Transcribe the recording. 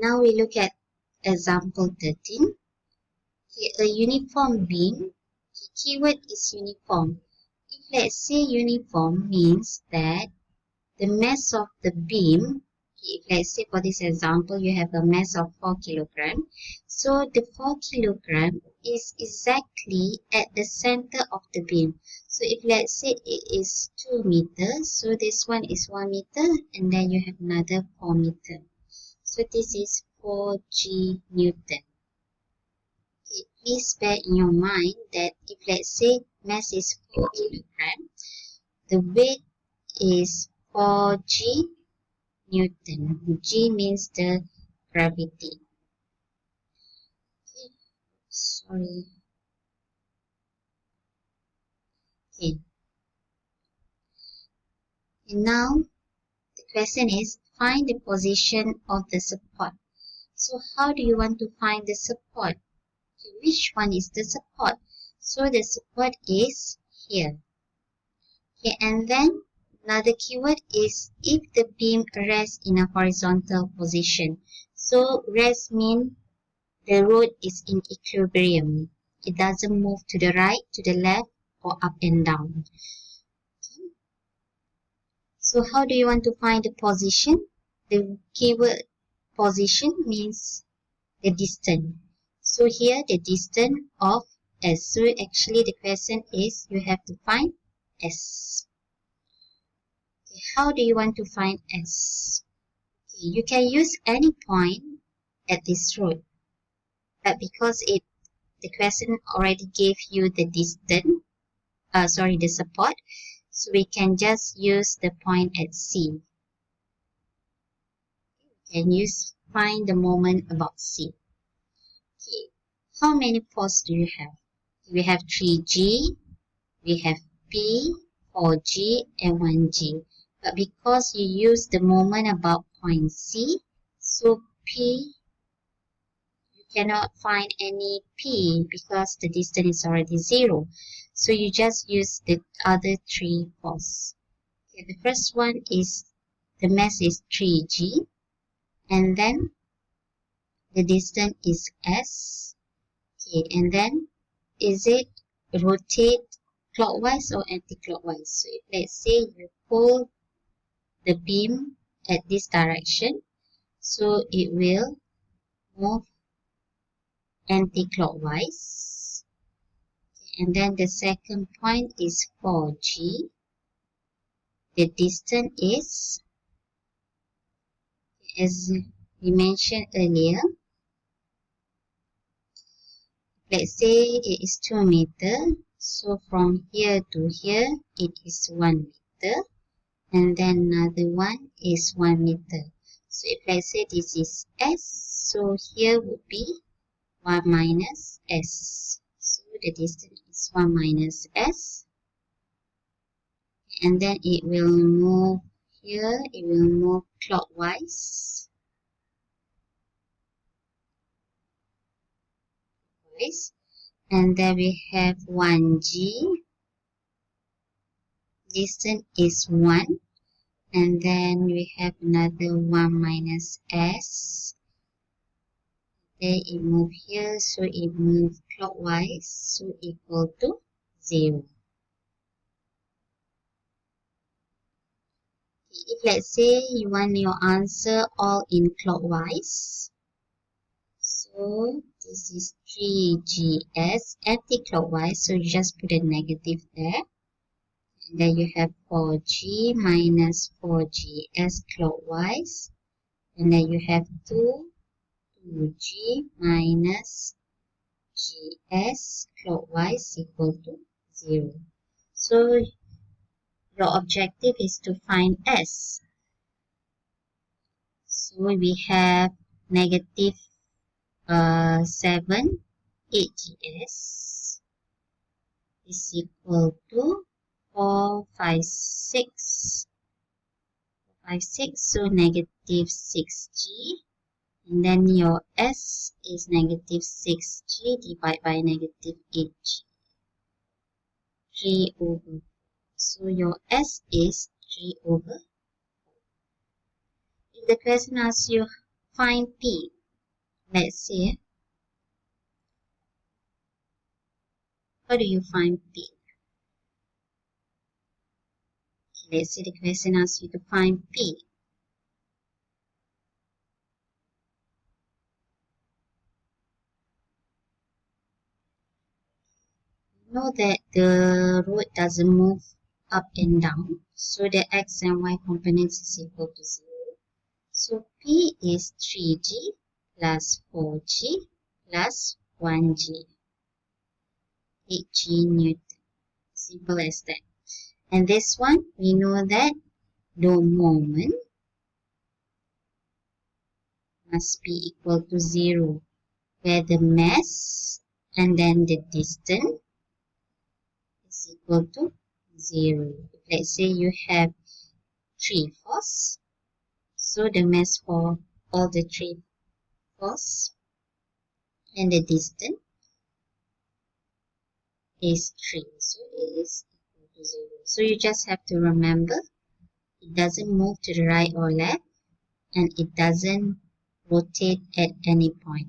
Now we look at example 13. Okay, a uniform beam. The keyword is uniform. If let's say uniform means that the mass of the beam, if let's say for this example you have a mass of 4 kilogram, so the 4 kilogram is exactly at the center of the beam. So if let's say it is 2 meters, so this one is 1 meter and then you have another 4 meter. So this is 4G Newton. Okay, please bear in your mind that if let's say mass is 4 kilogram, the weight is 4G Newton. G means the gravity. Okay, sorry. Okay. And now the question is find the position of the support. So how do you want to find the support? Okay, which one is the support? So the support is here. Okay, and then another keyword is if the beam rests in a horizontal position. So rest means the rod is in equilibrium. It doesn't move to the right, to the left, or up and down. Okay. So how do you want to find the position? The keyword position means the distance. So here the distance of S. So actually the question is you have to find S. Okay, how do you want to find S? Okay, you can use any point at this rod. But because the question already gave you the distance, the support, so we can just use the point at C. Can you find the moment about C? Okay, how many poles do you have? We have 3G, we have P, 4G, and 1G. But because you use the moment about point C, so P, you cannot find any P because the distance is already 0. So you just use the other 3 poles. Okay, the first one is the mass is 3G, and then the distance is S. Okay, and then is it rotate clockwise or anti-clockwise? So if let's say you pull the beam at this direction, so it will move anti-clockwise. Okay, and then the second point is 4G. The distance is, as we mentioned earlier, let's say it is 2 meters. So from here to here, it is 1 meter. And then another one is 1 meter. So if let's say this is S, so here would be 1 minus S. So the distance is 1 minus S. And then it will move here, it will move clockwise. And then we have 1G. Distance is 1. And then we have another 1 minus S. Then it move here, so it move clockwise, so equal to 0. If let's say you want your answer all in clockwise, so this is 3GS anti-clockwise, so you just put a negative there. And then you have 4G minus 4GS clockwise. And then you have 2G minus GS clockwise equal to 0. So your objective is to find S. So we have negative 7 8GS is equal to 456. So negative 6G. And then your S is negative 6G divided by negative 8G. 3 over 4. So your S is 3 over 4. If the question asks you find P. Let's see. How do you find P? Let's see, the question asks you to find P. Know that the root doesn't move up and down, so the x and y components is equal to 0. So P is 3g plus 4g plus 1g. 8g Newton. Simple as that. And this one, we know that the moment must be equal to 0, where the mass and then the distance is equal to 0. Let's say you have 3 force, so the mass for all the 3 force and the distance is 3, so it is equal to 0. So you just have to remember it doesn't move to the right or left, and it doesn't rotate at any point.